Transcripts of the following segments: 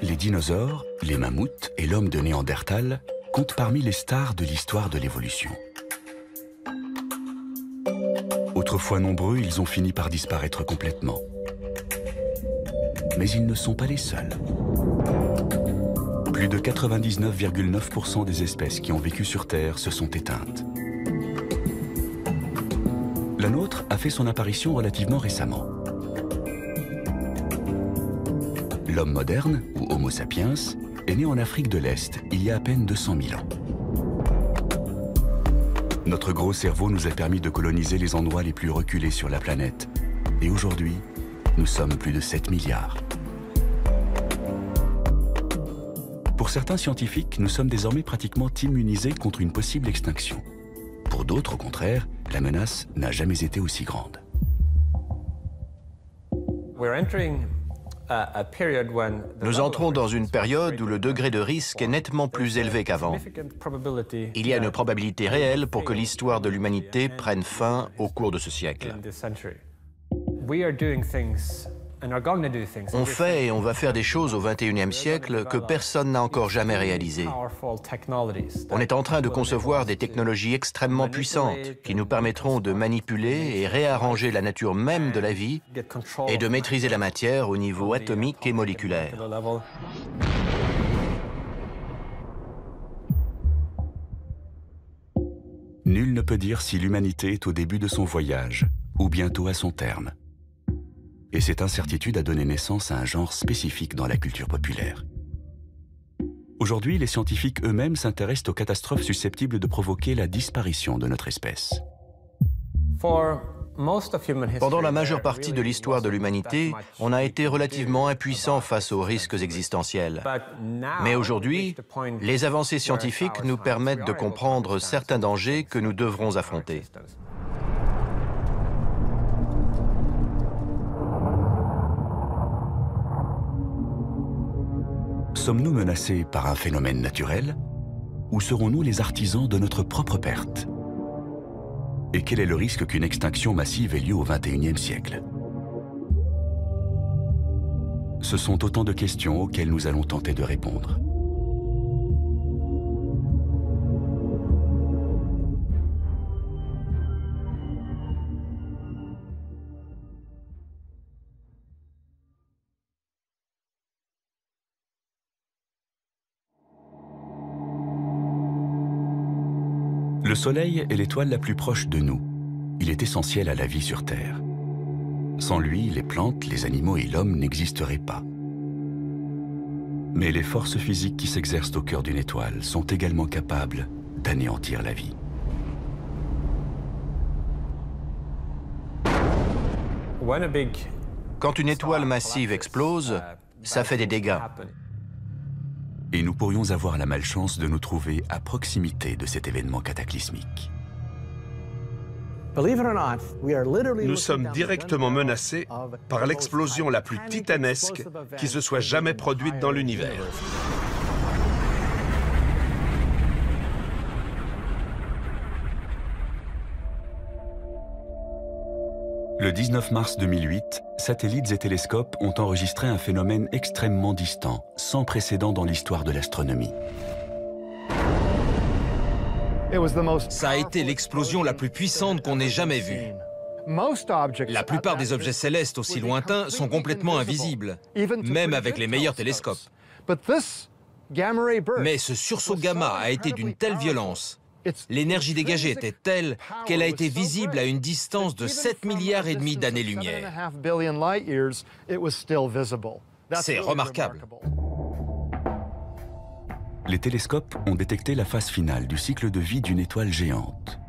Les dinosaures, les mammouths et l'homme de Néandertal comptent parmi les stars de l'histoire de l'évolution. Autrefois nombreux, ils ont fini par disparaître complètement. Mais ils ne sont pas les seuls. Plus de 99,9% des espèces qui ont vécu sur Terre se sont éteintes. La nôtre a fait son apparition relativement récemment. L'homme moderne, ou Homo sapiens, est né en Afrique de l'Est il y a à peine 200 000 ans. Notre gros cerveau nous a permis de coloniser les endroits les plus reculés sur la planète. Et aujourd'hui, nous sommes plus de 7 milliards. Pour certains scientifiques, nous sommes désormais pratiquement immunisés contre une possible extinction. Pour d'autres, au contraire, la menace n'a jamais été aussi grande. Nous entrons dans une période où le degré de risque est nettement plus élevé qu'avant. Il y a une probabilité réelle pour que l'histoire de l'humanité prenne fin au cours de ce siècle. On fait et on va faire des choses au XXIe siècle que personne n'a encore jamais réalisées. On est en train de concevoir des technologies extrêmement puissantes qui nous permettront de manipuler et réarranger la nature même de la vie et de maîtriser la matière au niveau atomique et moléculaire. Nul ne peut dire si l'humanité est au début de son voyage ou bientôt à son terme. Et cette incertitude a donné naissance à un genre spécifique dans la culture populaire. Aujourd'hui, les scientifiques eux-mêmes s'intéressent aux catastrophes susceptibles de provoquer la disparition de notre espèce. Pendant la majeure partie de l'histoire de l'humanité, on a été relativement impuissant face aux risques existentiels. Mais aujourd'hui, les avancées scientifiques nous permettent de comprendre certains dangers que nous devrons affronter. Sommes-nous menacés par un phénomène naturel ou serons-nous les artisans de notre propre perte? Et quel est le risque qu'une extinction massive ait lieu au XXIe siècle? Ce sont autant de questions auxquelles nous allons tenter de répondre. Le Soleil est l'étoile la plus proche de nous. Il est essentiel à la vie sur Terre. Sans lui, les plantes, les animaux et l'homme n'existeraient pas. Mais les forces physiques qui s'exercent au cœur d'une étoile sont également capables d'anéantir la vie. Quand une étoile massive explose, ça fait des dégâts. Et nous pourrions avoir la malchance de nous trouver à proximité de cet événement cataclysmique. Nous sommes directement menacés par l'explosion la plus titanesque qui se soit jamais produite dans l'univers. Le 19 mars 2008, satellites et télescopes ont enregistré un phénomène extrêmement distant, sans précédent dans l'histoire de l'astronomie. Ça a été l'explosion la plus puissante qu'on ait jamais vue. La plupart des objets célestes aussi lointains sont complètement invisibles, même avec les meilleurs télescopes. Mais ce sursaut gamma a été d'une telle violence. L'énergie dégagée était telle qu'elle a été visible à une distance de 7,5 milliards d'années-lumière. C'est remarquable. Les télescopes ont détecté la phase finale du cycle de vie d'une étoile géante.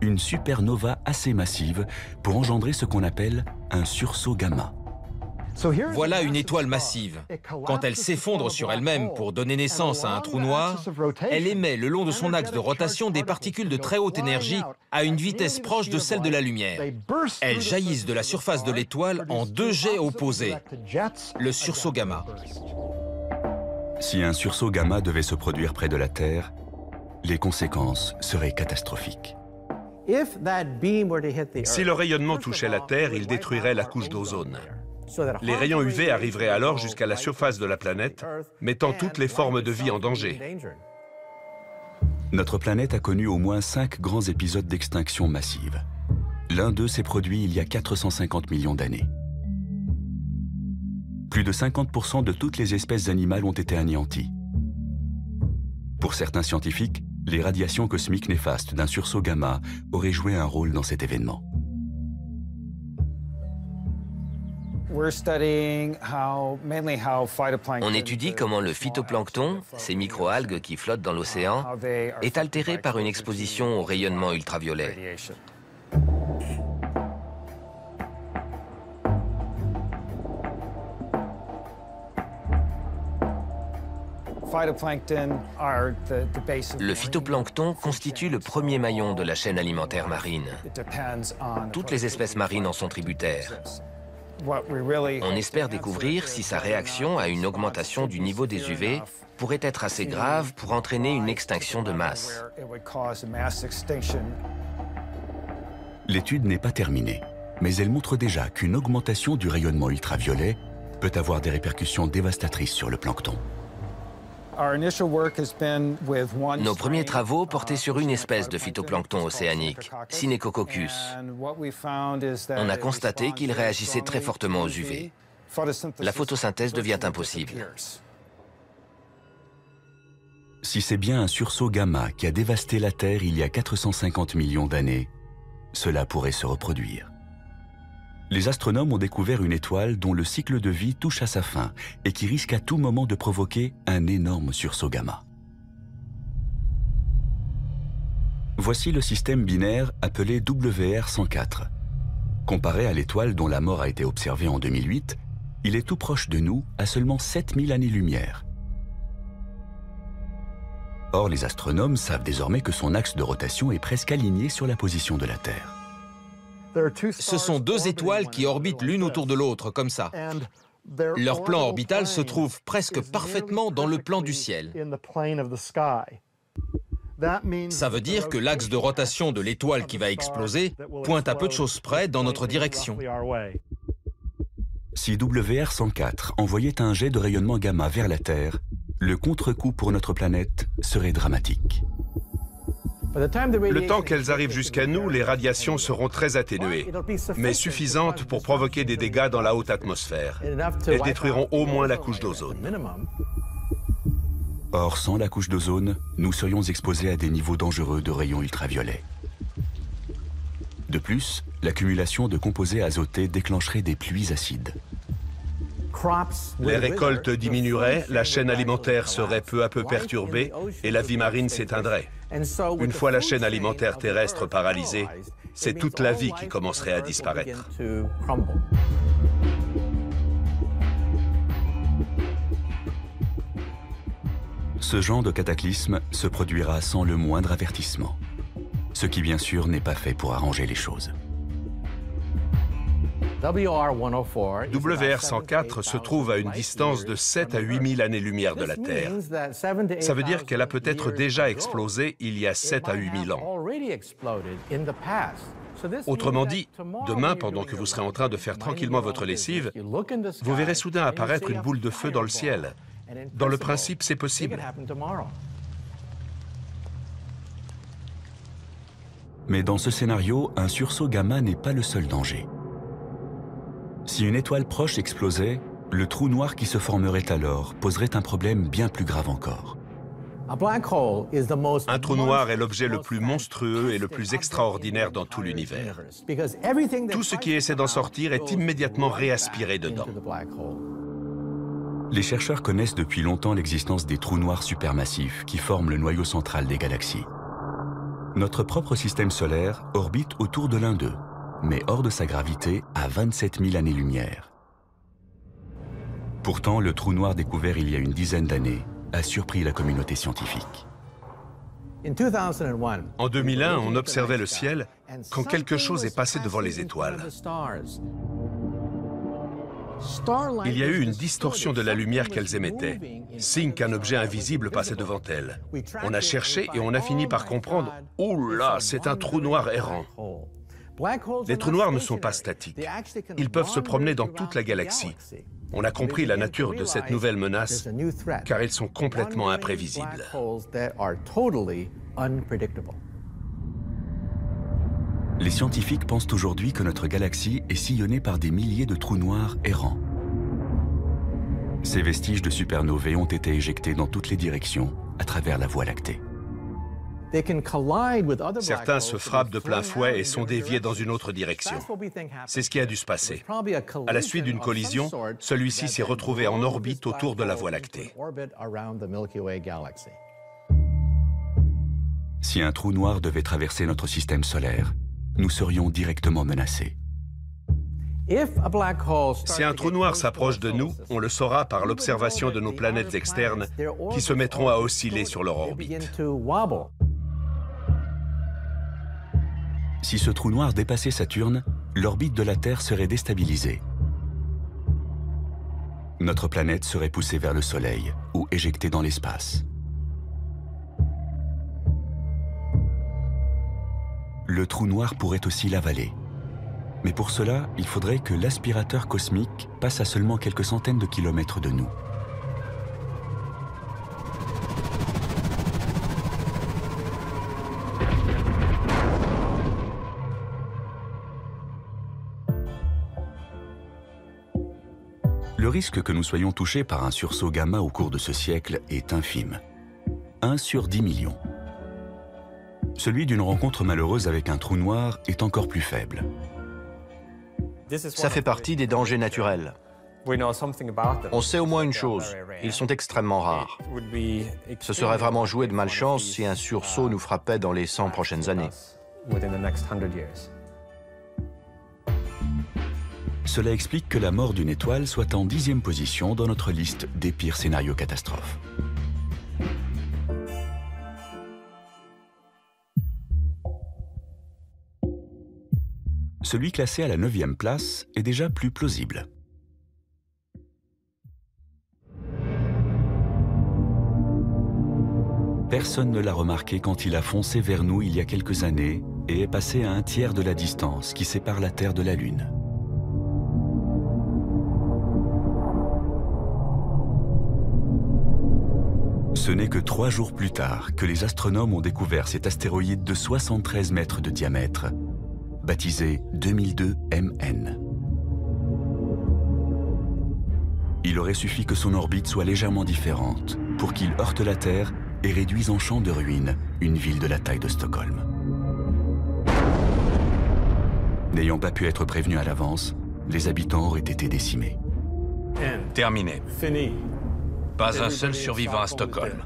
Une supernova assez massive pour engendrer ce qu'on appelle un sursaut gamma. Voilà une étoile massive. Quand elle s'effondre sur elle-même pour donner naissance à un trou noir, elle émet le long de son axe de rotation des particules de très haute énergie à une vitesse proche de celle de la lumière. Elles jaillissent de la surface de l'étoile en deux jets opposés, le sursaut gamma. Si un sursaut gamma devait se produire près de la Terre, les conséquences seraient catastrophiques. Si le rayonnement touchait la Terre, il détruirait la couche d'ozone. Les rayons UV arriveraient alors jusqu'à la surface de la planète, mettant toutes les formes de vie en danger. Notre planète a connu au moins 5 grands épisodes d'extinction massive. L'un d'eux s'est produit il y a 450 millions d'années. Plus de 50% de toutes les espèces animales ont été anéanties. Pour certains scientifiques, les radiations cosmiques néfastes d'un sursaut gamma auraient joué un rôle dans cet événement. On étudie comment le phytoplancton, ces microalgues qui flottent dans l'océan, est altéré par une exposition au rayonnement ultraviolet. Le phytoplancton constitue le premier maillon de la chaîne alimentaire marine. Toutes les espèces marines en sont tributaires. On espère découvrir si sa réaction à une augmentation du niveau des UV pourrait être assez grave pour entraîner une extinction de masse. L'étude n'est pas terminée, mais elle montre déjà qu'une augmentation du rayonnement ultraviolet peut avoir des répercussions dévastatrices sur le plancton. Nos premiers travaux portaient sur une espèce de phytoplancton océanique, Synechococcus. On a constaté qu'il réagissait très fortement aux UV. La photosynthèse devient impossible. Si c'est bien un sursaut gamma qui a dévasté la Terre il y a 450 millions d'années, cela pourrait se reproduire. Les astronomes ont découvert une étoile dont le cycle de vie touche à sa fin et qui risque à tout moment de provoquer un énorme sursaut gamma. Voici le système binaire appelé WR104. Comparé à l'étoile dont la mort a été observée en 2008, il est tout proche de nous à seulement 7000 années-lumière. Or, les astronomes savent désormais que son axe de rotation est presque aligné sur la position de la Terre. Ce sont deux étoiles qui orbitent l'une autour de l'autre, comme ça. Leur plan orbital se trouve presque parfaitement dans le plan du ciel. Ça veut dire que l'axe de rotation de l'étoile qui va exploser pointe à peu de choses près dans notre direction. Si WR104 envoyait un jet de rayonnement gamma vers la Terre, le contre-coup pour notre planète serait dramatique. Le temps qu'elles arrivent jusqu'à nous, les radiations seront très atténuées, mais suffisantes pour provoquer des dégâts dans la haute atmosphère. Elles détruiront au moins la couche d'ozone. Or, sans la couche d'ozone, nous serions exposés à des niveaux dangereux de rayons ultraviolets. De plus, l'accumulation de composés azotés déclencherait des pluies acides. Les récoltes diminueraient, la chaîne alimentaire serait peu à peu perturbée et la vie marine s'éteindrait. Une fois la chaîne alimentaire terrestre paralysée, c'est toute la vie qui commencerait à disparaître. Ce genre de cataclysme se produira sans le moindre avertissement, ce qui bien sûr n'est pas fait pour arranger les choses. WR104 se trouve à une distance de 7 à 8000 années-lumière de la Terre. Ça veut dire qu'elle a peut-être déjà explosé il y a 7 à 8000 ans. Autrement dit, demain, pendant que vous serez en train de faire tranquillement votre lessive, vous verrez soudain apparaître une boule de feu dans le ciel. Dans le principe, c'est possible. Mais dans ce scénario, un sursaut gamma n'est pas le seul danger. Si une étoile proche explosait, le trou noir qui se formerait alors poserait un problème bien plus grave encore. Un trou noir est l'objet le plus monstrueux et le plus extraordinaire dans tout l'univers. Tout ce qui essaie d'en sortir est immédiatement réaspiré dedans. Les chercheurs connaissent depuis longtemps l'existence des trous noirs supermassifs qui forment le noyau central des galaxies. Notre propre système solaire orbite autour de l'un d'eux, mais hors de sa gravité à 27 000 années-lumière. Pourtant, le trou noir découvert il y a une dizaine d'années a surpris la communauté scientifique. En 2001, on observait le ciel quand quelque chose est passé devant les étoiles. Il y a eu une distorsion de la lumière qu'elles émettaient, signe qu'un objet invisible passait devant elles. On a cherché et on a fini par comprendre « Ouh là, c'est un trou noir errant ». Les trous noirs ne sont pas statiques. Ils peuvent se promener dans toute la galaxie. On a compris la nature de cette nouvelle menace, car ils sont complètement imprévisibles. Les scientifiques pensent aujourd'hui que notre galaxie est sillonnée par des milliers de trous noirs errants. Ces vestiges de supernovae ont été éjectés dans toutes les directions à travers la Voie lactée. Certains se frappent de plein fouet et sont déviés dans une autre direction. C'est ce qui a dû se passer. À la suite d'une collision, celui-ci s'est retrouvé en orbite autour de la Voie lactée. Si un trou noir devait traverser notre système solaire, nous serions directement menacés. Si un trou noir s'approche de nous, on le saura par l'observation de nos planètes externes qui se mettront à osciller sur leur orbite. Si ce trou noir dépassait Saturne, l'orbite de la Terre serait déstabilisée. Notre planète serait poussée vers le Soleil ou éjectée dans l'espace. Le trou noir pourrait aussi l'avaler. Mais pour cela, il faudrait que l'aspirateur cosmique passe à seulement quelques centaines de kilomètres de nous. Le risque que nous soyons touchés par un sursaut gamma au cours de ce siècle est infime. 1 sur 10 millions. Celui d'une rencontre malheureuse avec un trou noir est encore plus faible. Ça fait partie des dangers naturels. On sait au moins une chose, ils sont extrêmement rares. Ce serait vraiment jouer de malchance si un sursaut nous frappait dans les 100 prochaines années. Cela explique que la mort d'une étoile soit en 10e position dans notre liste des pires scénarios catastrophes. Celui classé à la 9e place est déjà plus plausible. Personne ne l'a remarqué quand il a foncé vers nous il y a quelques années et est passé à 1/3 de la distance qui sépare la Terre de la Lune. Ce n'est que 3 jours plus tard que les astronomes ont découvert cet astéroïde de 73 mètres de diamètre, baptisé 2002 MN. Il aurait suffi que son orbite soit légèrement différente pour qu'il heurte la Terre et réduise en champ de ruines une ville de la taille de Stockholm. N'ayant pas pu être prévenus à l'avance, les habitants auraient été décimés. Terminé. Pas un seul survivant à Stockholm.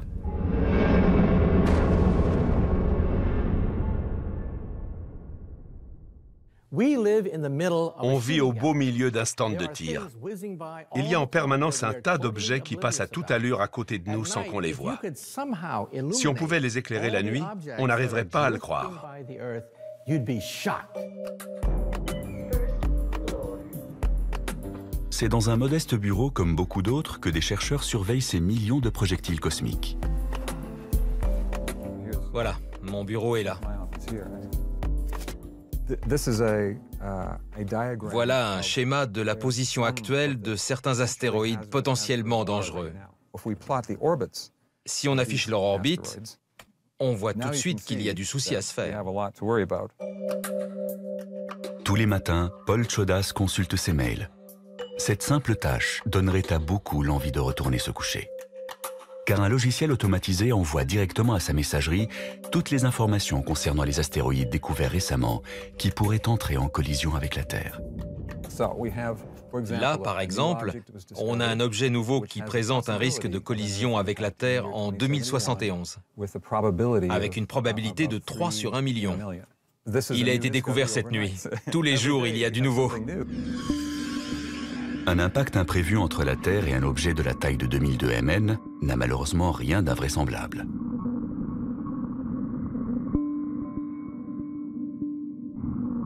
On vit au beau milieu d'un stand de tir. Il y a en permanence un tas d'objets qui passent à toute allure à côté de nous sans qu'on les voie. Si on pouvait les éclairer la nuit, on n'arriverait pas à le croire. C'est dans un modeste bureau comme beaucoup d'autres que des chercheurs surveillent ces millions de projectiles cosmiques. Voilà, mon bureau est là. Voilà un schéma de la position actuelle de certains astéroïdes potentiellement dangereux. Si on affiche leur orbite, on voit tout de suite qu'il y a du souci à se faire. Tous les matins, Paul Chodas consulte ses mails. Cette simple tâche donnerait à beaucoup l'envie de retourner se coucher. Car un logiciel automatisé envoie directement à sa messagerie toutes les informations concernant les astéroïdes découverts récemment qui pourraient entrer en collision avec la Terre. Là, par exemple, on a un objet nouveau qui présente un risque de collision avec la Terre en 2071, avec une probabilité de 3 sur 1 million. Il a été découvert cette nuit. Tous les jours, il y a du nouveau. Un impact imprévu entre la Terre et un objet de la taille de 2002 MN n'a malheureusement rien d'invraisemblable.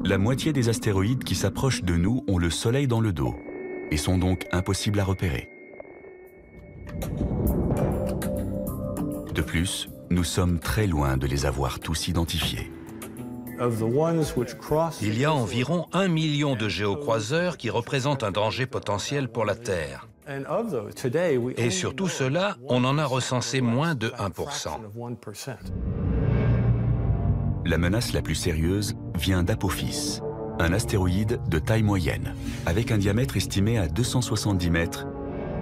La moitié des astéroïdes qui s'approchent de nous ont le Soleil dans le dos. et sont donc impossibles à repérer. De plus, nous sommes très loin de les avoir tous identifiés. Il y a environ 1 million de géocroiseurs qui représentent un danger potentiel pour la Terre. Et sur tout cela, on en a recensé moins de 1%. La menace la plus sérieuse vient d'Apophis, un astéroïde de taille moyenne, avec un diamètre estimé à 270 mètres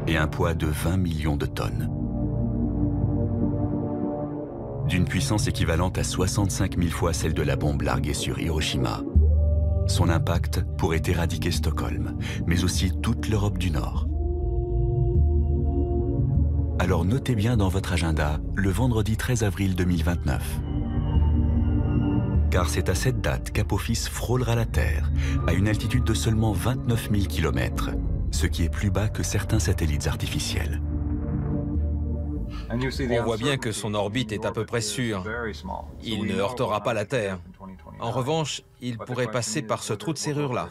et un poids de 20 millions de tonnes. D'une puissance équivalente à 65 000 fois celle de la bombe larguée sur Hiroshima. Son impact pourrait éradiquer Stockholm, mais aussi toute l'Europe du Nord. Alors notez bien dans votre agenda le vendredi 13 avril 2029. Car c'est à cette date qu'Apophis frôlera la Terre, à une altitude de seulement 29 000 km, ce qui est plus bas que certains satellites artificiels. On voit bien que son orbite est à peu près sûre. Il ne heurtera pas la Terre. En revanche, il pourrait passer par ce trou de serrure-là.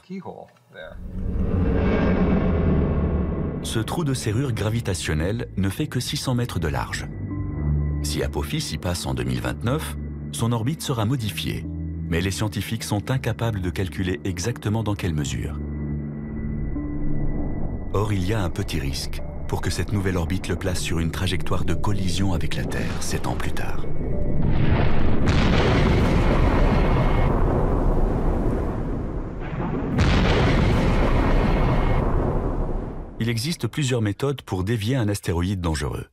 Ce trou de serrure gravitationnel ne fait que 600 mètres de large. Si Apophis y passe en 2029, son orbite sera modifiée, mais les scientifiques sont incapables de calculer exactement dans quelle mesure. Or, il y a un petit risque pour que cette nouvelle orbite le place sur une trajectoire de collision avec la Terre 7 ans plus tard. Il existe plusieurs méthodes pour dévier un astéroïde dangereux.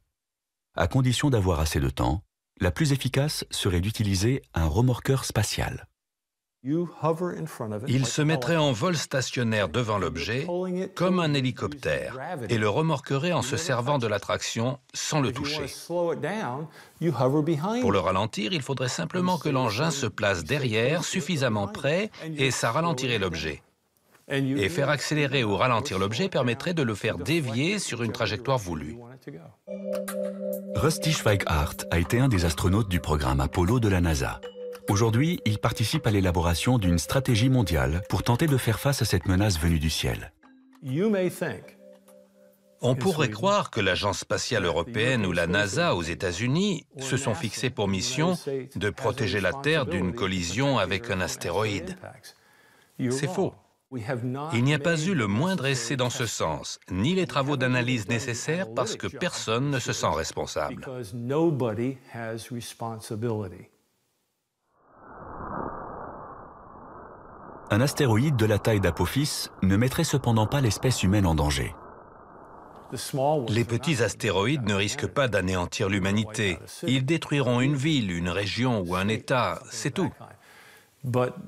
À condition d'avoir assez de temps, la plus efficace serait d'utiliser un remorqueur spatial. Il se mettrait en vol stationnaire devant l'objet, comme un hélicoptère, et le remorquerait en se servant de l'attraction sans le toucher. Pour le ralentir, il faudrait simplement que l'engin se place derrière, suffisamment près, et ça ralentirait l'objet. Et faire accélérer ou ralentir l'objet permettrait de le faire dévier sur une trajectoire voulue. Rusty Schweighardt a été un des astronautes du programme Apollo de la NASA. Aujourd'hui, il participe à l'élaboration d'une stratégie mondiale pour tenter de faire face à cette menace venue du ciel. On pourrait croire que l'Agence spatiale européenne ou la NASA aux États-Unis se sont fixés pour mission de protéger la Terre d'une collision avec un astéroïde. C'est faux. Il n'y a pas eu le moindre essai dans ce sens, ni les travaux d'analyse nécessaires parce que personne ne se sent responsable. Un astéroïde de la taille d'Apophis ne mettrait cependant pas l'espèce humaine en danger. Les petits astéroïdes ne risquent pas d'anéantir l'humanité. Ils détruiront une ville, une région ou un État, c'est tout.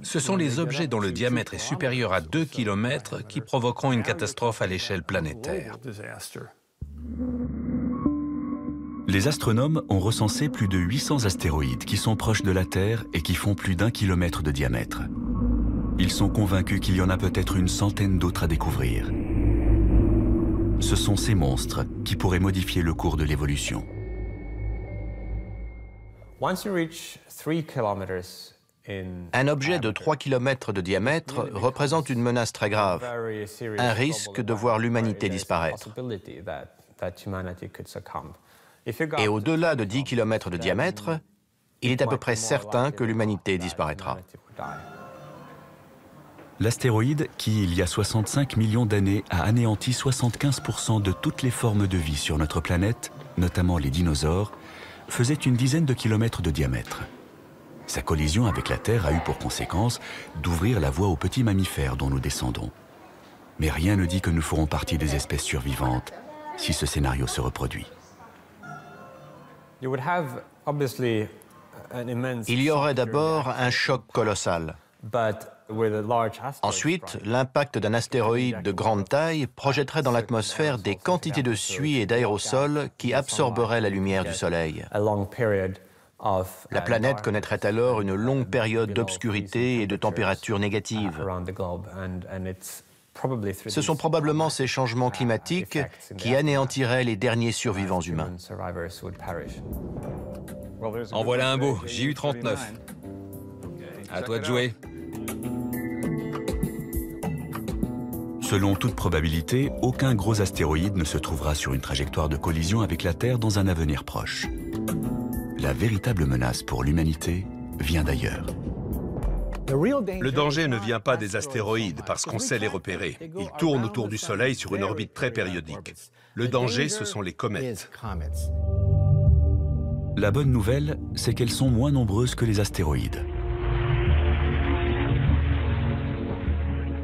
Ce sont les objets dont le diamètre est supérieur à 2 km qui provoqueront une catastrophe à l'échelle planétaire. Les astronomes ont recensé plus de 800 astéroïdes qui sont proches de la Terre et qui font plus d'1 kilomètre de diamètre. Ils sont convaincus qu'il y en a peut-être une centaine d'autres à découvrir. Ce sont ces monstres qui pourraient modifier le cours de l'évolution. Un objet de 3 km de diamètre représente une menace très grave, un risque de voir l'humanité disparaître. Et au-delà de 10 km de diamètre, il est à peu près certain que l'humanité disparaîtra. L'astéroïde, qui, il y a 65 millions d'années, a anéanti 75% de toutes les formes de vie sur notre planète, notamment les dinosaures, faisait une dizaine de kilomètres de diamètre. Sa collision avec la Terre a eu pour conséquence d'ouvrir la voie aux petits mammifères dont nous descendons. Mais rien ne dit que nous ferons partie des espèces survivantes si ce scénario se reproduit. Il y aurait d'abord un choc colossal. Ensuite, l'impact d'un astéroïde de grande taille projetterait dans l'atmosphère des quantités de suie et d'aérosols qui absorberaient la lumière du Soleil. La planète connaîtrait alors une longue période d'obscurité et de température négative. Ce sont probablement ces changements climatiques qui anéantiraient les derniers survivants humains. En voilà un beau, JU-39. À toi de jouer. Selon toute probabilité, aucun gros astéroïde ne se trouvera sur une trajectoire de collision avec la Terre dans un avenir proche. La véritable menace pour l'humanité vient d'ailleurs. Le danger ne vient pas des astéroïdes parce qu'on sait les repérer. Ils tournent autour du Soleil sur une orbite très périodique. Le danger, ce sont les comètes. La bonne nouvelle, c'est qu'elles sont moins nombreuses que les astéroïdes.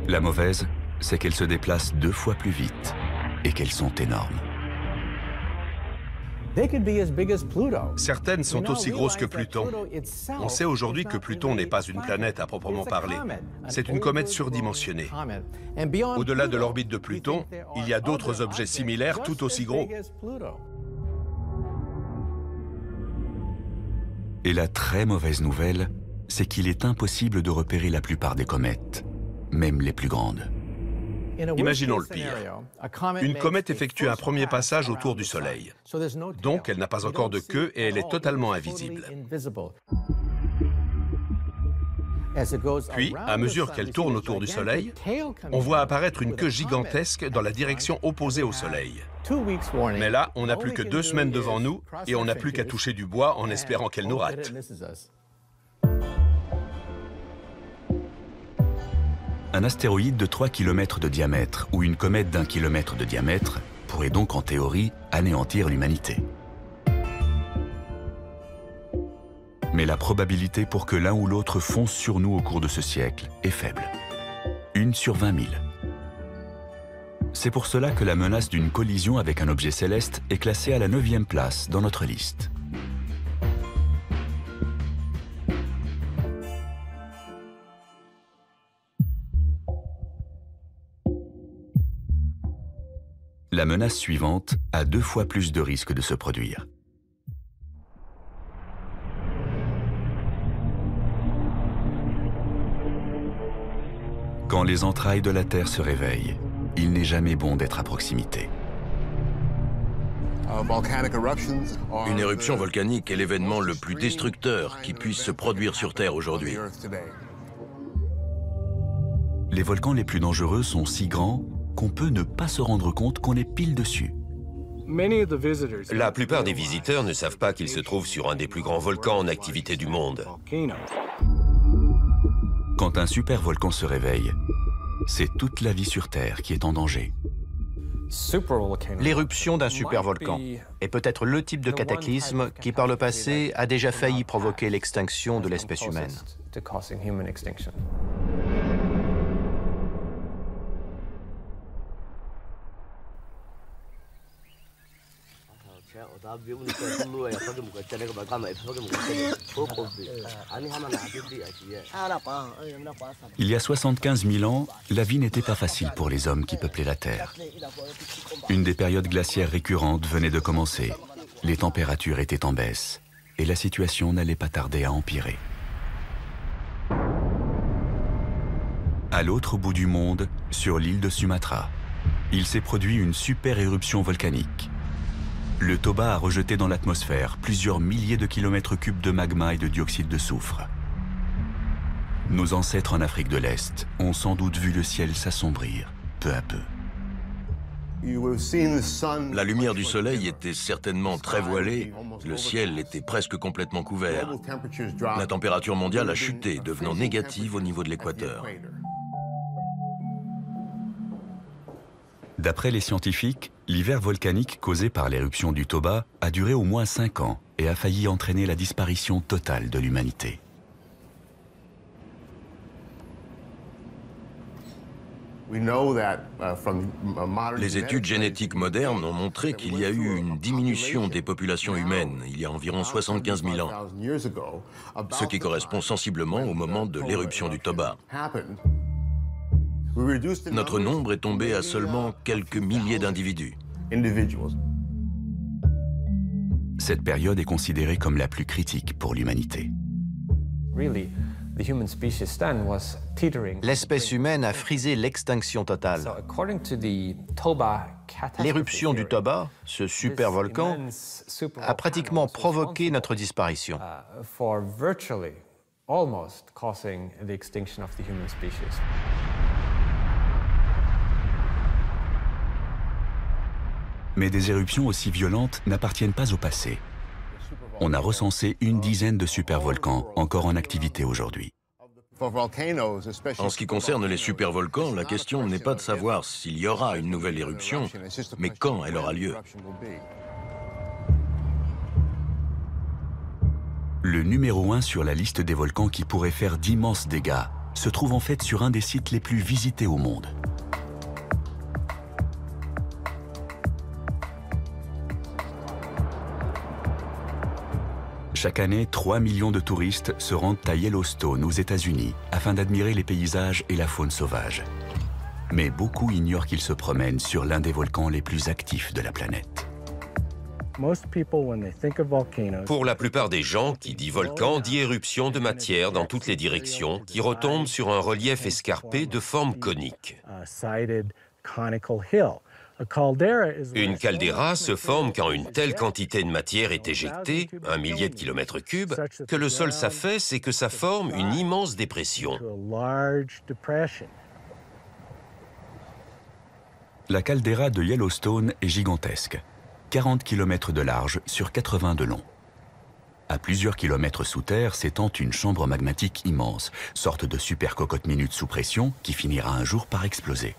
La mauvaise, c'est qu'elles se déplacent 2 fois plus vite et qu'elles sont énormes. Certaines sont aussi grosses que Pluton. On sait aujourd'hui que Pluton n'est pas une planète à proprement parler. C'est une comète surdimensionnée. Au-delà de l'orbite de Pluton, il y a d'autres objets similaires tout aussi gros. Et la très mauvaise nouvelle, c'est qu'il est impossible de repérer la plupart des comètes, même les plus grandes. Imaginons le pire. Une comète effectue un premier passage autour du Soleil. Donc, elle n'a pas encore de queue et elle est totalement invisible. Puis, à mesure qu'elle tourne autour du Soleil, on voit apparaître une queue gigantesque dans la direction opposée au Soleil. Mais là, on n'a plus que 2 semaines devant nous et on n'a plus qu'à toucher du bois en espérant qu'elle nous rate. Un astéroïde de 3 km de diamètre ou une comète d'1 km de diamètre pourrait donc en théorie anéantir l'humanité. Mais la probabilité pour que l'un ou l'autre fonce sur nous au cours de ce siècle est faible. 1 sur 20 000. C'est pour cela que la menace d'une collision avec un objet céleste est classée à la 9e place dans notre liste. La menace suivante a 2 fois plus de risques de se produire. Quand les entrailles de la Terre se réveillent, il n'est jamais bon d'être à proximité. Une éruption volcanique est l'événement le plus destructeur qui puisse se produire sur Terre aujourd'hui. Les volcans les plus dangereux sont si grands qu'on peut ne pas se rendre compte qu'on est pile dessus. La plupart des visiteurs ne savent pas qu'ils se trouvent sur un des plus grands volcans en activité du monde. Quand un supervolcan se réveille, c'est toute la vie sur Terre qui est en danger. L'éruption d'un supervolcan est peut-être le type de cataclysme qui, par le passé, a déjà failli provoquer l'extinction de l'espèce humaine. Il y a 75 000 ans, la vie n'était pas facile pour les hommes qui peuplaient la Terre. Une des périodes glaciaires récurrentes venait de commencer. Les températures étaient en baisse et la situation n'allait pas tarder à empirer. À l'autre bout du monde, sur l'île de Sumatra, il s'est produit une super éruption volcanique. Le Toba a rejeté dans l'atmosphère plusieurs milliers de kilomètres cubes de magma et de dioxyde de soufre. Nos ancêtres en Afrique de l'Est ont sans doute vu le ciel s'assombrir, peu à peu. La lumière du soleil était certainement très voilée, le ciel était presque complètement couvert. La température mondiale a chuté, devenant négative au niveau de l'équateur. D'après les scientifiques, l'hiver volcanique causé par l'éruption du Toba a duré au moins 5 ans et a failli entraîner la disparition totale de l'humanité. Les études génétiques modernes ont montré qu'il y a eu une diminution des populations humaines il y a environ 75 000 ans, ce qui correspond sensiblement au moment de l'éruption du Toba. Notre nombre est tombé à seulement quelques milliers d'individus. Cette période est considérée comme la plus critique pour l'humanité. L'espèce humaine a frisé l'extinction totale. L'éruption du Toba, ce supervolcan, a pratiquement provoqué notre disparition. Mais des éruptions aussi violentes n'appartiennent pas au passé. On a recensé une dizaine de supervolcans encore en activité aujourd'hui. En ce qui concerne les supervolcans, la question n'est pas de savoir s'il y aura une nouvelle éruption, mais quand elle aura lieu. Le numéro 1 sur la liste des volcans qui pourraient faire d'immenses dégâts se trouve en fait sur un des sites les plus visités au monde. Chaque année, 3 millions de touristes se rendent à Yellowstone, aux États-Unis, afin d'admirer les paysages et la faune sauvage. Mais beaucoup ignorent qu'ils se promènent sur l'un des volcans les plus actifs de la planète. Pour la plupart des gens, qui dit volcan, dit éruption de matière dans toutes les directions, qui retombe sur un relief escarpé de forme conique. Une caldeira se forme quand une telle quantité de matière est éjectée, 1 millier de kilomètres cubes, que le sol s'affaisse et que ça forme une immense dépression. La caldeira de Yellowstone est gigantesque, 40 km de large sur 80 de long. À plusieurs kilomètres sous terre s'étend une chambre magmatique immense, sorte de super cocotte minute sous pression qui finira un jour par exploser.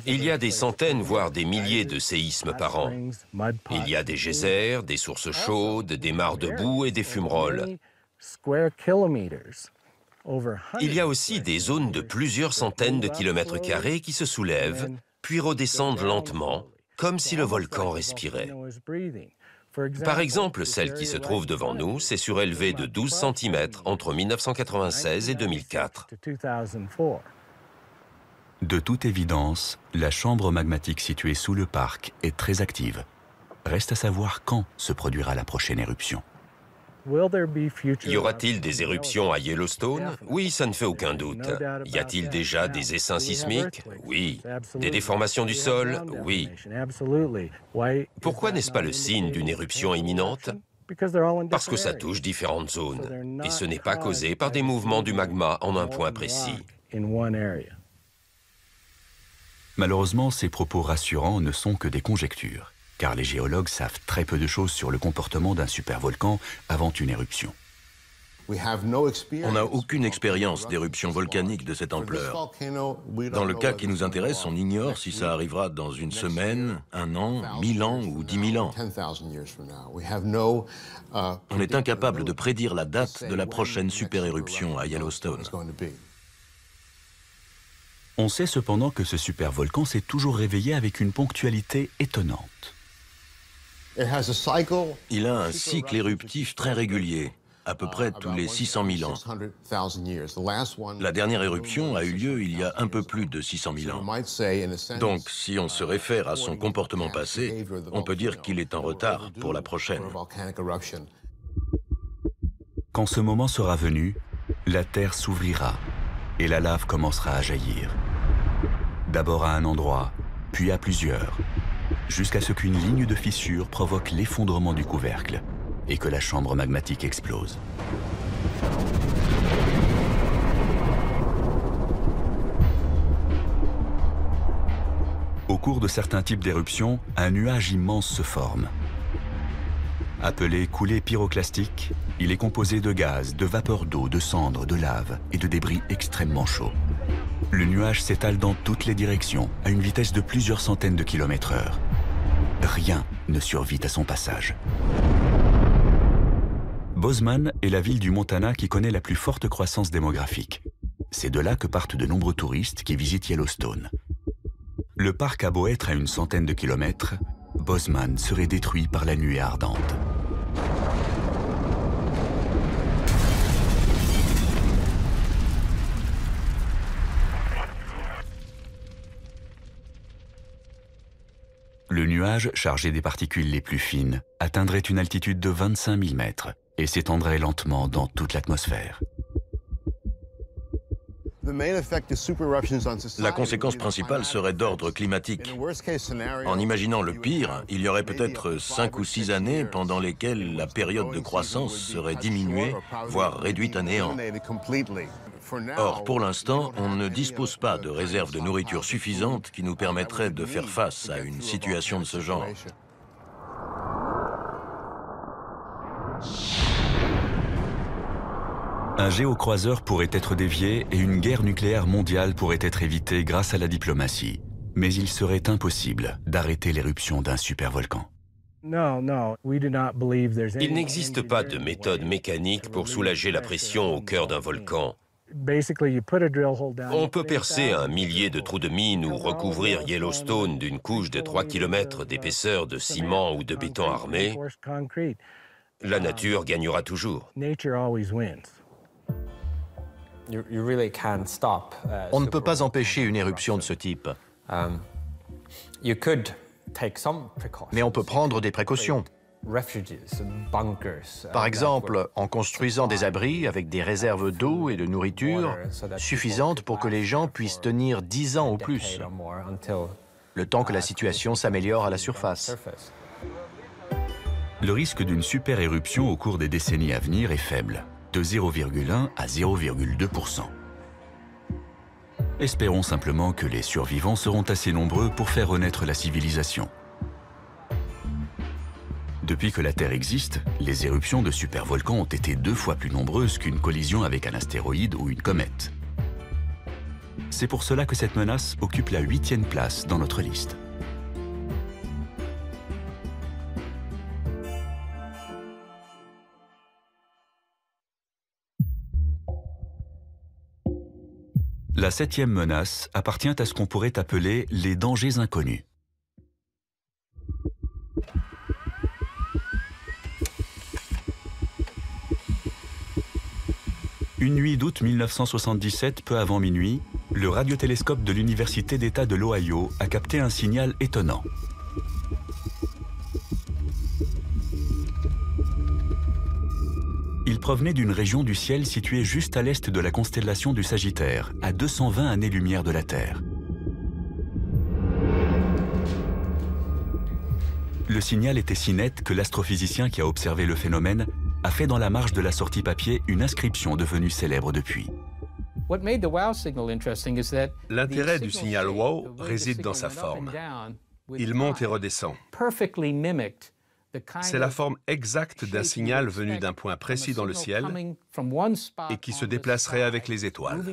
Il y a des centaines, voire des milliers de séismes par an. Il y a des geysers, des sources chaudes, des mares de boue et des fumerolles. Il y a aussi des zones de plusieurs centaines de kilomètres carrés qui se soulèvent, puis redescendent lentement, comme si le volcan respirait. Par exemple, celle qui se trouve devant nous s'est surélevée de 12 cm entre 1996 et 2004. De toute évidence, la chambre magmatique située sous le parc est très active. Reste à savoir quand se produira la prochaine éruption. Y aura-t-il des éruptions à Yellowstone? Oui, ça ne fait aucun doute. Y a-t-il déjà des essaims sismiques? Oui. Des déformations du sol? Oui. Pourquoi n'est-ce pas le signe d'une éruption imminente? Parce que ça touche différentes zones. Et ce n'est pas causé par des mouvements du magma en un point précis. Malheureusement, ces propos rassurants ne sont que des conjectures, car les géologues savent très peu de choses sur le comportement d'un supervolcan avant une éruption. On n'a aucune expérience d'éruption volcanique de cette ampleur. Dans le cas qui nous intéresse, on ignore si ça arrivera dans une semaine, 1 an, 1000 ans ou 10 000 ans. On est incapable de prédire la date de la prochaine super-éruption à Yellowstone. On sait cependant que ce supervolcan s'est toujours réveillé avec une ponctualité étonnante. Il a un cycle éruptif très régulier, à peu près tous les 600 000 ans. La dernière éruption a eu lieu il y a un peu plus de 600 000 ans. Donc, si on se réfère à son comportement passé, on peut dire qu'il est en retard pour la prochaine. Quand ce moment sera venu, la Terre s'ouvrira et la lave commencera à jaillir. D'abord à un endroit, puis à plusieurs, jusqu'à ce qu'une ligne de fissure provoque l'effondrement du couvercle et que la chambre magmatique explose. Au cours de certains types d'éruptions, un nuage immense se forme. Appelé coulée pyroclastique, il est composé de gaz, de vapeur d'eau, de cendres, de lave et de débris extrêmement chauds. Le nuage s'étale dans toutes les directions, à une vitesse de plusieurs centaines de km/h. Rien ne survit à son passage. Bozeman est la ville du Montana qui connaît la plus forte croissance démographique. C'est de là que partent de nombreux touristes qui visitent Yellowstone. Le parc a beau être à une centaine de kilomètres, Bozeman serait détruit par la nuée ardente. Le nuage, chargé des particules les plus fines, atteindrait une altitude de 25 000 mètres et s'étendrait lentement dans toute l'atmosphère. La conséquence principale serait d'ordre climatique. En imaginant le pire, il y aurait peut-être 5 ou 6 années pendant lesquelles la période de croissance serait diminuée, voire réduite à néant. Or, pour l'instant, on ne dispose pas de réserves de nourriture suffisantes qui nous permettraient de faire face à une situation de ce genre. Un géocroiseur pourrait être dévié et une guerre nucléaire mondiale pourrait être évitée grâce à la diplomatie. Mais il serait impossible d'arrêter l'éruption d'un supervolcan. Il n'existe pas de méthode mécanique pour soulager la pression au cœur d'un volcan. On peut percer un millier de trous de mine ou recouvrir Yellowstone d'une couche de 3 km d'épaisseur de ciment ou de béton armé. La nature gagnera toujours. On ne peut pas empêcher une éruption de ce type. Mais on peut prendre des précautions. Par exemple, en construisant des abris avec des réserves d'eau et de nourriture suffisantes pour que les gens puissent tenir 10 ans ou plus, le temps que la situation s'améliore à la surface. Le risque d'une super éruption au cours des décennies à venir est faible, de 0,1 à 0,2%. Espérons simplement que les survivants seront assez nombreux pour faire renaître la civilisation. Depuis que la Terre existe, les éruptions de supervolcans ont été 2 fois plus nombreuses qu'une collision avec un astéroïde ou une comète. C'est pour cela que cette menace occupe la 8e place dans notre liste. La 7e menace appartient à ce qu'on pourrait appeler les dangers inconnus. Une nuit d'août 1977, peu avant minuit, le radiotélescope de l'Université d'État de l'Ohio a capté un signal étonnant. Il provenait d'une région du ciel située juste à l'est de la constellation du Sagittaire, à 220 années-lumière de la Terre. Le signal était si net que l'astrophysicien qui a observé le phénomène a fait dans la marge de la sortie papier une inscription devenue célèbre depuis. L'intérêt du signal WOW réside dans sa forme. Il monte et redescend. C'est la forme exacte d'un signal venu d'un point précis dans le ciel et qui se déplacerait avec les étoiles.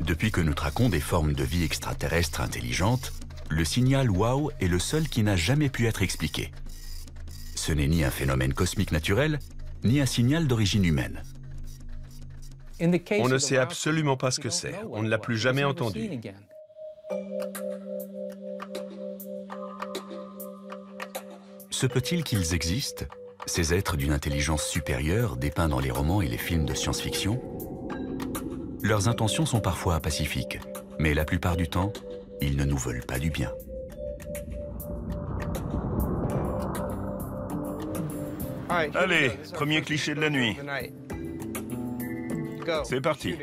Depuis que nous traquons des formes de vie extraterrestres intelligentes, le signal WOW est le seul qui n'a jamais pu être expliqué. Ce n'est ni un phénomène cosmique naturel, ni un signal d'origine humaine. On ne sait absolument pas ce que c'est. On ne l'a plus jamais entendu. Se peut-il qu'ils existent, ces êtres d'une intelligence supérieure dépeints dans les romans et les films de science-fiction? Leurs intentions sont parfois pacifiques, mais la plupart du temps, ils ne nous veulent pas du bien. Allez, premier cliché de la nuit. C'est parti.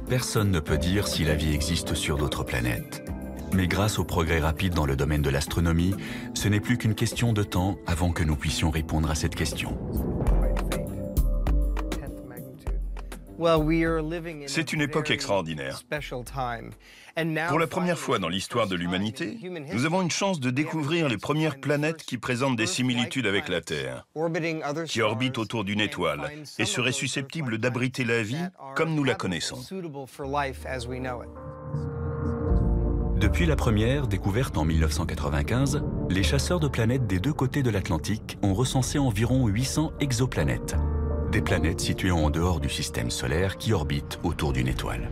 Personne ne peut dire si la vie existe sur d'autres planètes. Mais grâce au progrès rapide dans le domaine de l'astronomie, ce n'est plus qu'une question de temps avant que nous puissions répondre à cette question. C'est une époque extraordinaire. Pour la première fois dans l'histoire de l'humanité, nous avons une chance de découvrir les premières planètes qui présentent des similitudes avec la Terre, qui orbitent autour d'une étoile et seraient susceptibles d'abriter la vie comme nous la connaissons. Depuis la première, découverte en 1995, les chasseurs de planètes des 2 côtés de l'Atlantique ont recensé environ 800 exoplanètes. Des planètes situées en dehors du système solaire qui orbitent autour d'une étoile.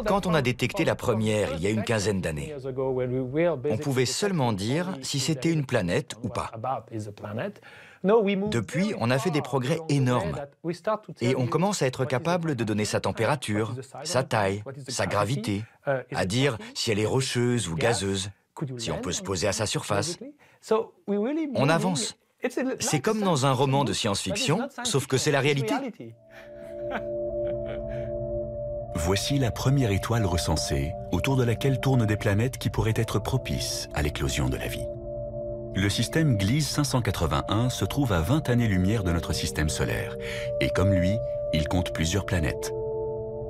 Quand on a détecté la première il y a une quinzaine d'années, on pouvait seulement dire si c'était une planète ou pas. Depuis, on a fait des progrès énormes. Et on commence à être capable de donner sa température, sa taille, sa gravité, à dire si elle est rocheuse ou gazeuse, si on peut se poser à sa surface. On avance. C'est comme dans un roman de science-fiction, sauf que c'est la réalité. Voici la première étoile recensée, autour de laquelle tournent des planètes qui pourraient être propices à l'éclosion de la vie. Le système Gliese 581 se trouve à 20 années-lumière de notre système solaire, et comme lui, il compte plusieurs planètes.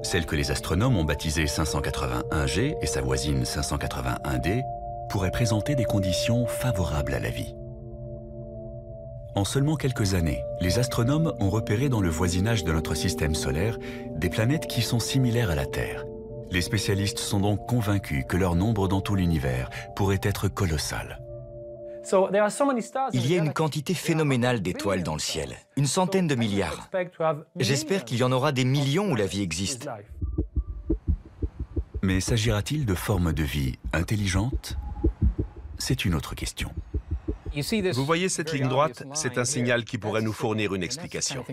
Celle que les astronomes ont baptisée 581G et sa voisine 581D pourraient présenter des conditions favorables à la vie. En seulement quelques années, les astronomes ont repéré dans le voisinage de notre système solaire des planètes qui sont similaires à la Terre. Les spécialistes sont donc convaincus que leur nombre dans tout l'univers pourrait être colossal. Il y a une quantité phénoménale d'étoiles dans le ciel, une centaine de milliards. J'espère qu'il y en aura des millions où la vie existe. Mais s'agira-t-il de formes de vie intelligentes? C'est une autre question. Vous voyez cette ligne droite? C'est un signal qui pourrait nous fournir une explication.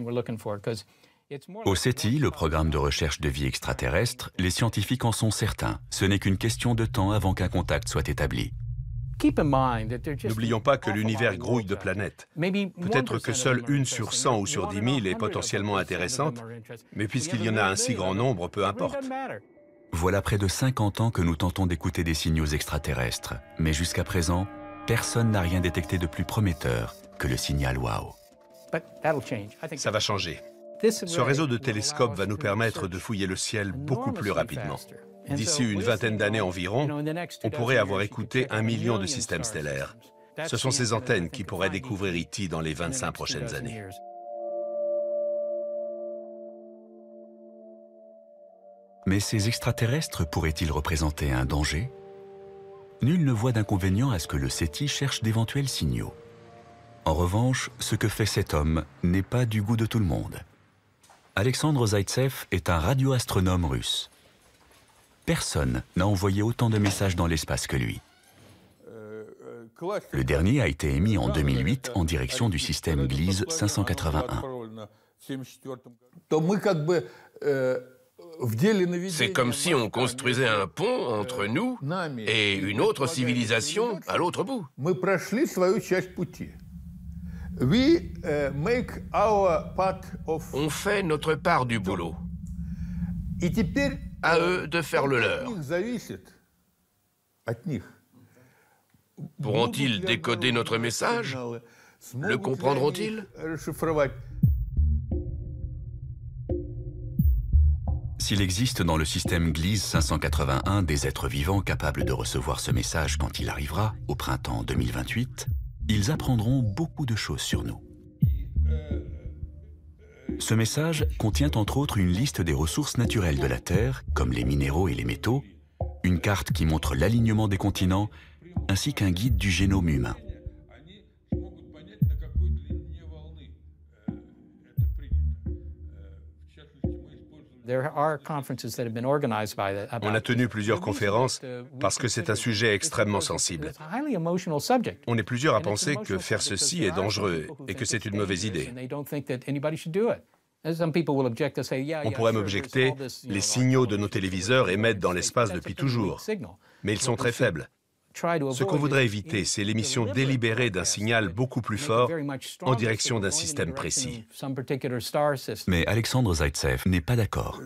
Au SETI, le programme de recherche de vie extraterrestre, les scientifiques en sont certains. Ce n'est qu'une question de temps avant qu'un contact soit établi. N'oublions pas que l'univers grouille de planètes. Peut-être que seule une sur 100 ou sur 10 000 est potentiellement intéressante, mais puisqu'il y en a un si grand nombre, peu importe. Voilà près de 50 ans que nous tentons d'écouter des signaux extraterrestres, mais jusqu'à présent, personne n'a rien détecté de plus prometteur que le signal WOW. Ça va changer. Ce réseau de télescopes va nous permettre de fouiller le ciel beaucoup plus rapidement. D'ici une vingtaine d'années environ, on pourrait avoir écouté 1 million de systèmes stellaires. Ce sont ces antennes qui pourraient découvrir E.T. dans les 25 prochaines années. Mais ces extraterrestres pourraient-ils représenter un danger? Nul ne voit d'inconvénient à ce que le SETI cherche d'éventuels signaux. En revanche, ce que fait cet homme n'est pas du goût de tout le monde. Alexandre Zaitsev est un radioastronome russe. Personne n'a envoyé autant de messages dans l'espace que lui. Le dernier a été émis en 2008 en direction du système Gliese 581. C'est comme si on construisait un pont entre nous et une autre civilisation à l'autre bout. On fait notre part du boulot. À eux de faire le leur. Pourront-ils décoder notre message? Le comprendront-ils? S'il existe dans le système Gliese 581 des êtres vivants capables de recevoir ce message quand il arrivera, au printemps 2028, ils apprendront beaucoup de choses sur nous. Ce message contient entre autres une liste des ressources naturelles de la Terre, comme les minéraux et les métaux, une carte qui montre l'alignement des continents, ainsi qu'un guide du génome humain. On a tenu plusieurs conférences parce que c'est un sujet extrêmement sensible. On est plusieurs à penser que faire ceci est dangereux et que c'est une mauvaise idée. On pourrait m'objecter, les signaux de nos téléviseurs émettent dans l'espace depuis toujours, mais ils sont très faibles. Ce qu'on voudrait éviter, c'est l'émission délibérée d'un signal beaucoup plus fort en direction d'un système précis. Mais Alexandre Zaitsev n'est pas d'accord.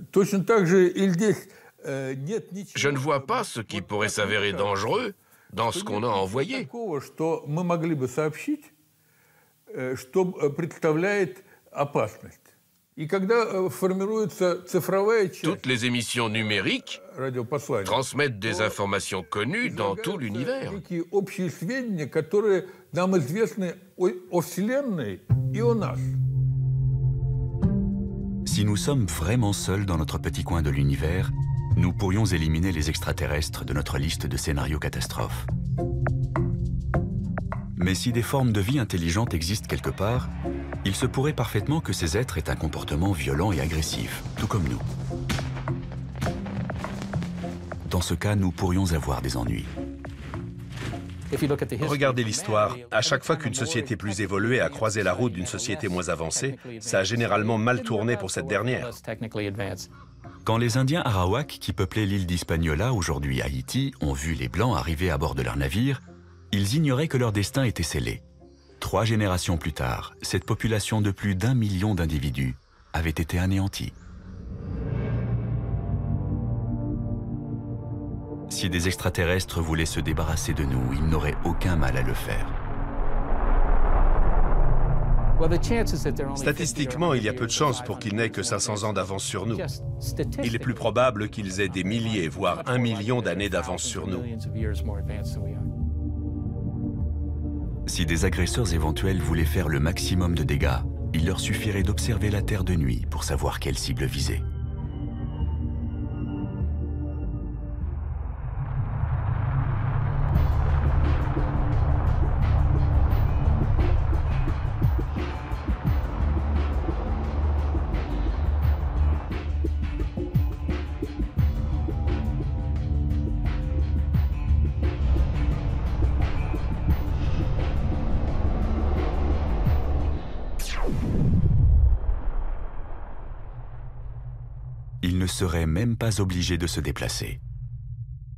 Je ne vois pas ce qui pourrait s'avérer dangereux dans ce qu'on a envoyé. Toutes les émissions numériques transmettent des informations connues dans tout l'univers. Si nous sommes vraiment seuls dans notre petit coin de l'univers, nous pourrions éliminer les extraterrestres de notre liste de scénarios catastrophes. Mais si des formes de vie intelligentes existent quelque part, il se pourrait parfaitement que ces êtres aient un comportement violent et agressif, tout comme nous. Dans ce cas, nous pourrions avoir des ennuis. Regardez l'histoire. À chaque fois qu'une société plus évoluée a croisé la route d'une société moins avancée, ça a généralement mal tourné pour cette dernière. Quand les Indiens Arawak qui peuplaient l'île d'Hispaniola, aujourd'hui Haïti, ont vu les Blancs arriver à bord de leur navire, ils ignoraient que leur destin était scellé. 3 générations plus tard, cette population de plus d'1 million d'individus avait été anéantie. Si des extraterrestres voulaient se débarrasser de nous, ils n'auraient aucun mal à le faire. Statistiquement, il y a peu de chances pour qu'ils n'aient que 500 ans d'avance sur nous. Il est plus probable qu'ils aient des milliers, voire 1 million d'années d'avance sur nous. Si des agresseurs éventuels voulaient faire le maximum de dégâts, il leur suffirait d'observer la Terre de nuit pour savoir quelle cible viser. Ils ne seraient même pas obligés de se déplacer.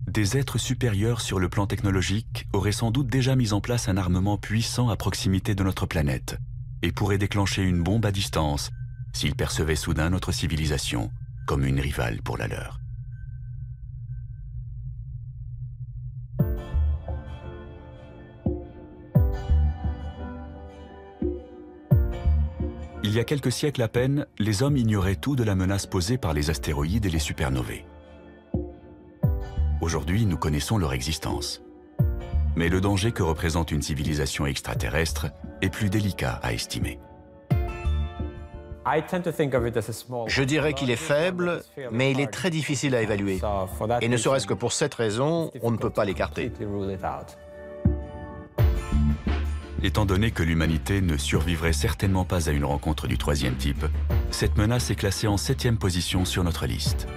Des êtres supérieurs sur le plan technologique auraient sans doute déjà mis en place un armement puissant à proximité de notre planète et pourraient déclencher une bombe à distance s'ils percevaient soudain notre civilisation comme une rivale pour la leur. Il y a quelques siècles à peine, les hommes ignoraient tout de la menace posée par les astéroïdes et les supernovées. Aujourd'hui, nous connaissons leur existence. Mais le danger que représente une civilisation extraterrestre est plus délicat à estimer. Je dirais qu'il est faible, mais il est très difficile à évaluer. Et ne serait-ce que pour cette raison, on ne peut pas l'écarter. Étant donné que l'humanité ne survivrait certainement pas à une rencontre du 3e type, cette menace est classée en 7e position sur notre liste.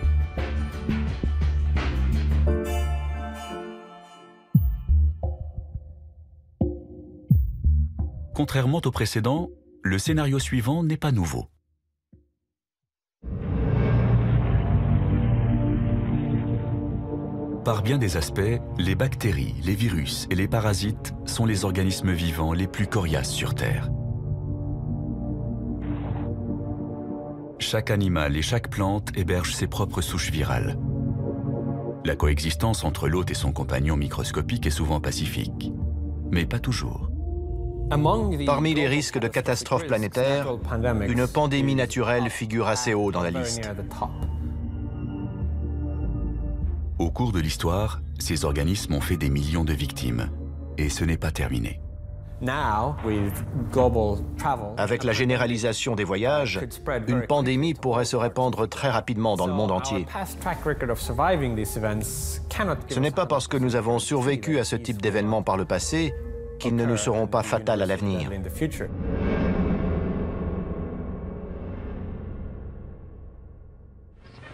Contrairement au précédent, le scénario suivant n'est pas nouveau. Par bien des aspects, les bactéries, les virus et les parasites sont les organismes vivants les plus coriaces sur Terre. Chaque animal et chaque plante héberge ses propres souches virales. La coexistence entre l'hôte et son compagnon microscopique est souvent pacifique, mais pas toujours. Parmi les risques de catastrophes planétaires, une pandémie naturelle figure assez haut dans la liste. Au cours de l'histoire, ces organismes ont fait des millions de victimes, et ce n'est pas terminé. Avec la généralisation des voyages, une pandémie pourrait se répandre très rapidement dans le monde entier. Ce n'est pas parce que nous avons survécu à ce type d'événements par le passé qu'ils ne nous seront pas fatals à l'avenir.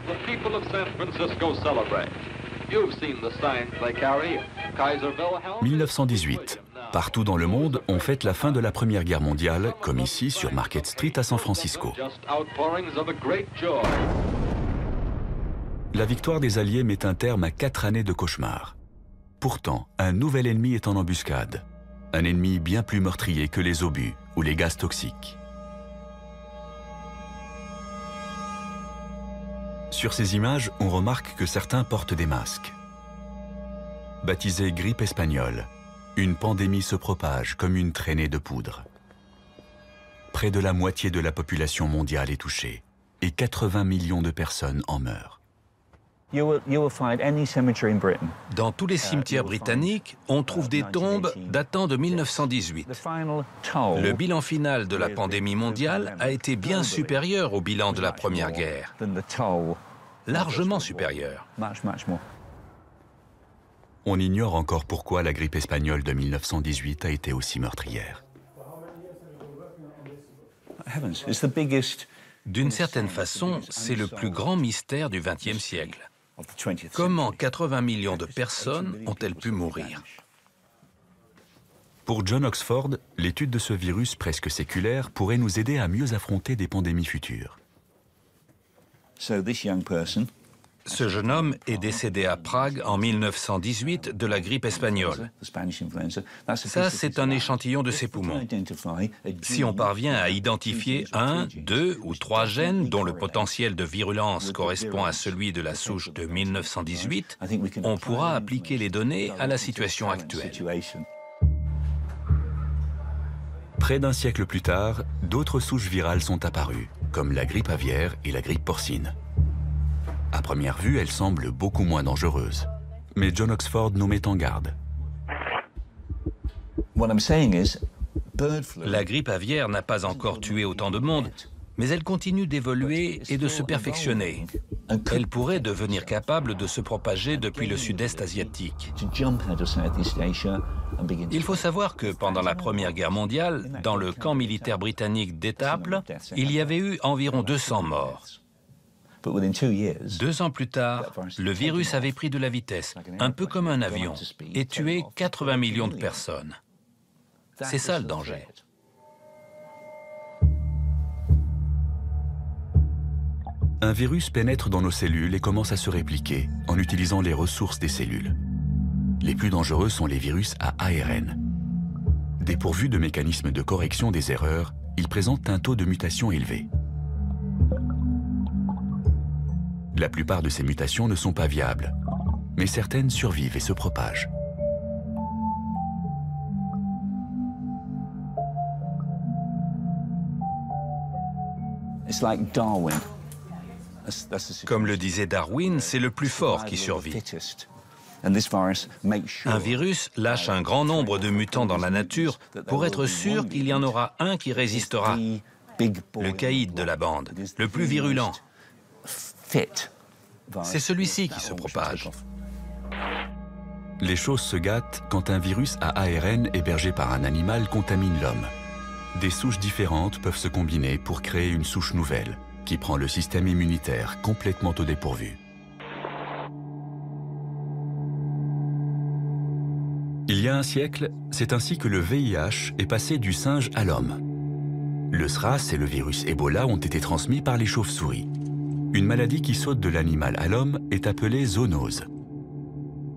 The people of San Francisco celebrate. You've seen the signs they carry. Kaiser Wilhelm. 1918. Partout dans le monde, on fête la fin de la Première Guerre mondiale, comme ici sur Market Street à San Francisco. La victoire des Alliés met un terme à 4 années de cauchemar. Pourtant, un nouvel ennemi est en embuscade. Un ennemi bien plus meurtrier que les obus ou les gaz toxiques. Sur ces images, on remarque que certains portent des masques. Baptisée grippe espagnole, une pandémie se propage comme une traînée de poudre. Près de la moitié de la population mondiale est touchée et 80 millions de personnes en meurent. Dans tous les cimetières britanniques, on trouve des tombes datant de 1918. Le bilan final de la pandémie mondiale a été bien supérieur au bilan de la Première Guerre. Largement supérieur. On ignore encore pourquoi la grippe espagnole de 1918 a été aussi meurtrière. D'une certaine façon, c'est le plus grand mystère du XXe siècle. Comment 80 millions de personnes ont-elles pu mourir? Pour John Oxford, l'étude de ce virus presque séculaire pourrait nous aider à mieux affronter des pandémies futures. Ce jeune homme est décédé à Prague en 1918 de la grippe espagnole. Ça, c'est un échantillon de ses poumons. Si on parvient à identifier 1, 2 ou 3 gènes dont le potentiel de virulence correspond à celui de la souche de 1918, on pourra appliquer les données à la situation actuelle. Près d'un siècle plus tard, d'autres souches virales sont apparues, comme la grippe aviaire et la grippe porcine. À première vue, elles semblent beaucoup moins dangereuses. Mais John Oxford nous met en garde. La grippe aviaire n'a pas encore tué autant de monde, mais elle continue d'évoluer et de se perfectionner. Elle pourrait devenir capable de se propager depuis le sud-est asiatique. Il faut savoir que pendant la Première Guerre mondiale, dans le camp militaire britannique d'Étaples, il y avait eu environ 200 morts. 2 ans plus tard, le virus avait pris de la vitesse, un peu comme un avion, et tué 80 millions de personnes. C'est ça le danger. Un virus pénètre dans nos cellules et commence à se répliquer en utilisant les ressources des cellules. Les plus dangereux sont les virus à ARN. Dépourvus de mécanismes de correction des erreurs, ils présentent un taux de mutation élevé. La plupart de ces mutations ne sont pas viables, mais certaines survivent et se propagent. Comme le disait Darwin, c'est le plus fort qui survit. Un virus lâche un grand nombre de mutants dans la nature pour être sûr qu'il y en aura un qui résistera. Le caïd de la bande, le plus virulent. C'est celui-ci qui se propage. Les choses se gâtent quand un virus à ARN hébergé par un animal contamine l'homme. Des souches différentes peuvent se combiner pour créer une souche nouvelle, qui prend le système immunitaire complètement au dépourvu. Il y a un siècle, c'est ainsi que le VIH est passé du singe à l'homme. Le SRAS et le virus Ebola ont été transmis par les chauves-souris. Une maladie qui saute de l'animal à l'homme est appelée zoonose.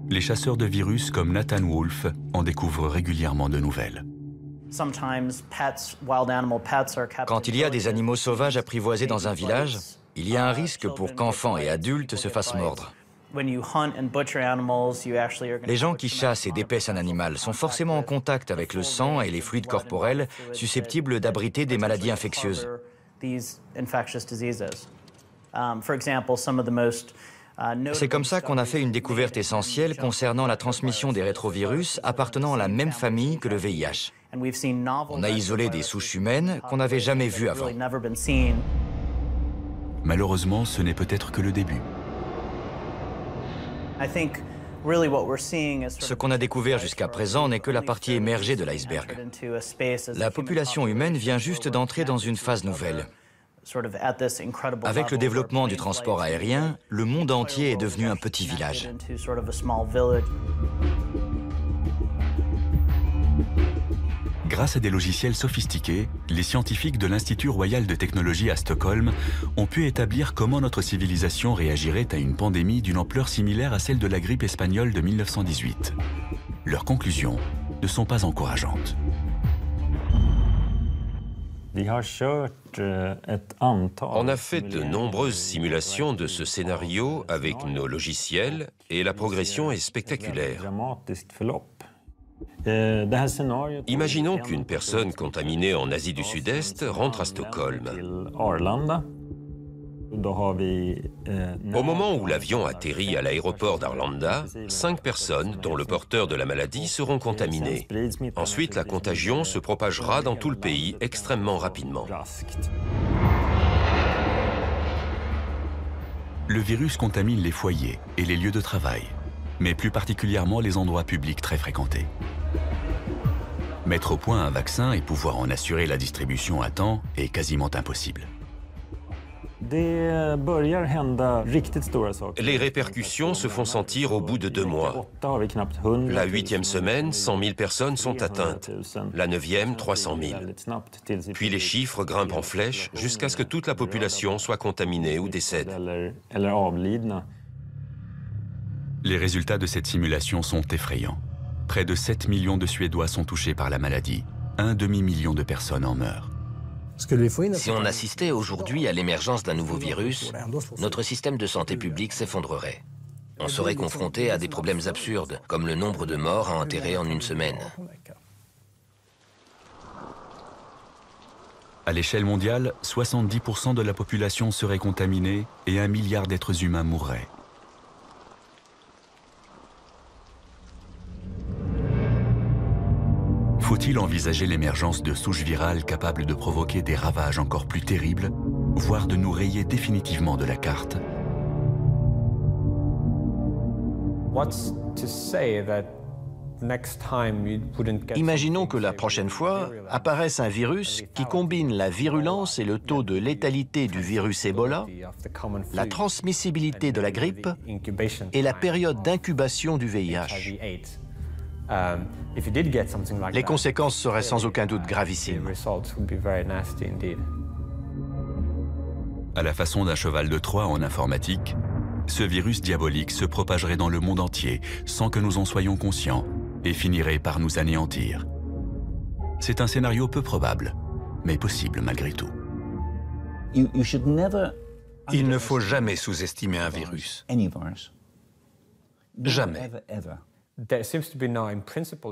Les chasseurs de virus comme Nathan Wolf en découvrent régulièrement de nouvelles. Quand il y a des animaux sauvages apprivoisés dans un village, il y a un risque pour qu'enfants et adultes se fassent mordre. Les gens qui chassent et dépècent un animal sont forcément en contact avec le sang et les fluides corporels susceptibles d'abriter des maladies infectieuses. C'est comme ça qu'on a fait une découverte essentielle concernant la transmission des rétrovirus appartenant à la même famille que le VIH. On a isolé des souches humaines qu'on n'avait jamais vues avant. Malheureusement, ce n'est peut-être que le début. Ce qu'on a découvert jusqu'à présent n'est que la partie émergée de l'iceberg. La population humaine vient juste d'entrer dans une phase nouvelle. Avec le développement du transport aérien, le monde entier est devenu un petit village. Grâce à des logiciels sophistiqués, les scientifiques de l'Institut royal de technologie à Stockholm ont pu établir comment notre civilisation réagirait à une pandémie d'une ampleur similaire à celle de la grippe espagnole de 1918. Leurs conclusions ne sont pas encourageantes. On a fait de nombreuses simulations de ce scénario avec nos logiciels et la progression est spectaculaire. Imaginons qu'une personne contaminée en Asie du Sud-Est rentre à Stockholm. Au moment où l'avion atterrit à l'aéroport d'Arlanda, 5 personnes, dont le porteur de la maladie, seront contaminées. Ensuite, la contagion se propagera dans tout le pays extrêmement rapidement. Le virus contamine les foyers et les lieux de travail, mais plus particulièrement les endroits publics très fréquentés. Mettre au point un vaccin et pouvoir en assurer la distribution à temps est quasiment impossible. Les répercussions se font sentir au bout de 2 mois. La 8e semaine, 100 000 personnes sont atteintes. La 9e, 300 000. Puis les chiffres grimpent en flèche jusqu'à ce que toute la population soit contaminée ou décède. Les résultats de cette simulation sont effrayants. Près de 7 millions de Suédois sont touchés par la maladie. Un demi-million de personnes en meurent. Si on assistait aujourd'hui à l'émergence d'un nouveau virus, notre système de santé publique s'effondrerait. On serait confronté à des problèmes absurdes, comme le nombre de morts à enterrer en une semaine. À l'échelle mondiale, 70% de la population serait contaminée et 1 milliard d'êtres humains mourraient. Faut-il envisager l'émergence de souches virales capables de provoquer des ravages encore plus terribles, voire de nous rayer définitivement de la carte? Imaginons que la prochaine fois apparaisse un virus qui combine la virulence et le taux de létalité du virus Ebola, la transmissibilité de la grippe et la période d'incubation du VIH. Les conséquences seraient sans aucun doute gravissimes. À la façon d'un cheval de Troie en informatique, ce virus diabolique se propagerait dans le monde entier sans que nous en soyons conscients et finirait par nous anéantir. C'est un scénario peu probable, mais possible malgré tout. Il ne faut jamais sous-estimer un virus. Jamais.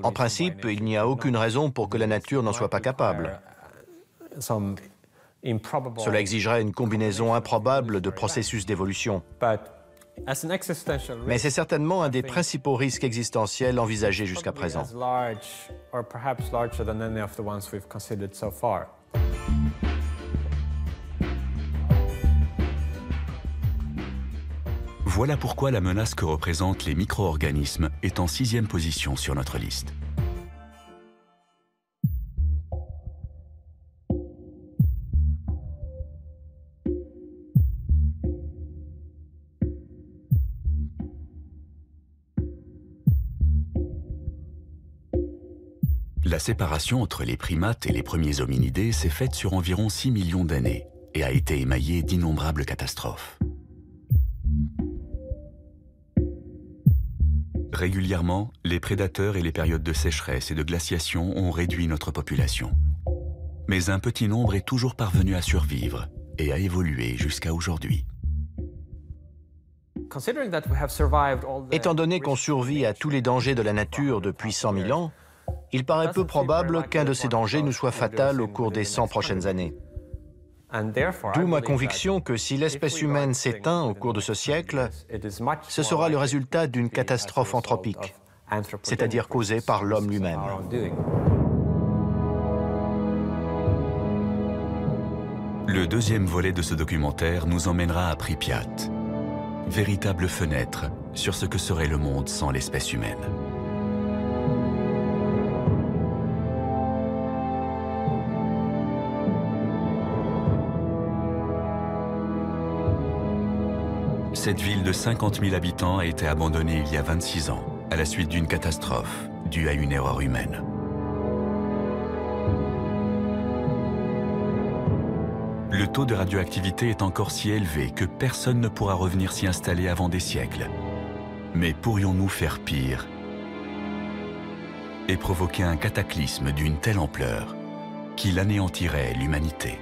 En principe, il n'y a aucune raison pour que la nature n'en soit pas capable. Cela exigerait une combinaison improbable de processus d'évolution. Mais c'est certainement un des principaux risques existentiels envisagés jusqu'à présent. Voilà pourquoi la menace que représentent les micro-organismes est en 6e position sur notre liste. La séparation entre les primates et les premiers hominidés s'est faite sur environ 6 millions d'années et a été émaillée d'innombrables catastrophes. Régulièrement, les prédateurs et les périodes de sécheresse et de glaciation ont réduit notre population. Mais un petit nombre est toujours parvenu à survivre et à évoluer jusqu'à aujourd'hui. Étant donné qu'on survit à tous les dangers de la nature depuis 100 000 ans, il paraît peu probable qu'un de ces dangers nous soit fatal au cours des 100 prochaines années. D'où ma conviction que si l'espèce humaine s'éteint au cours de ce siècle, ce sera le résultat d'une catastrophe anthropique, c'est-à-dire causée par l'homme lui-même. Le deuxième volet de ce documentaire nous emmènera à Pripyat, véritable fenêtre sur ce que serait le monde sans l'espèce humaine. Cette ville de 50 000 habitants a été abandonnée il y a 26 ans, à la suite d'une catastrophe due à une erreur humaine. Le taux de radioactivité est encore si élevé que personne ne pourra revenir s'y installer avant des siècles. Mais pourrions-nous faire pire et provoquer un cataclysme d'une telle ampleur qu'il anéantirait l'humanité ?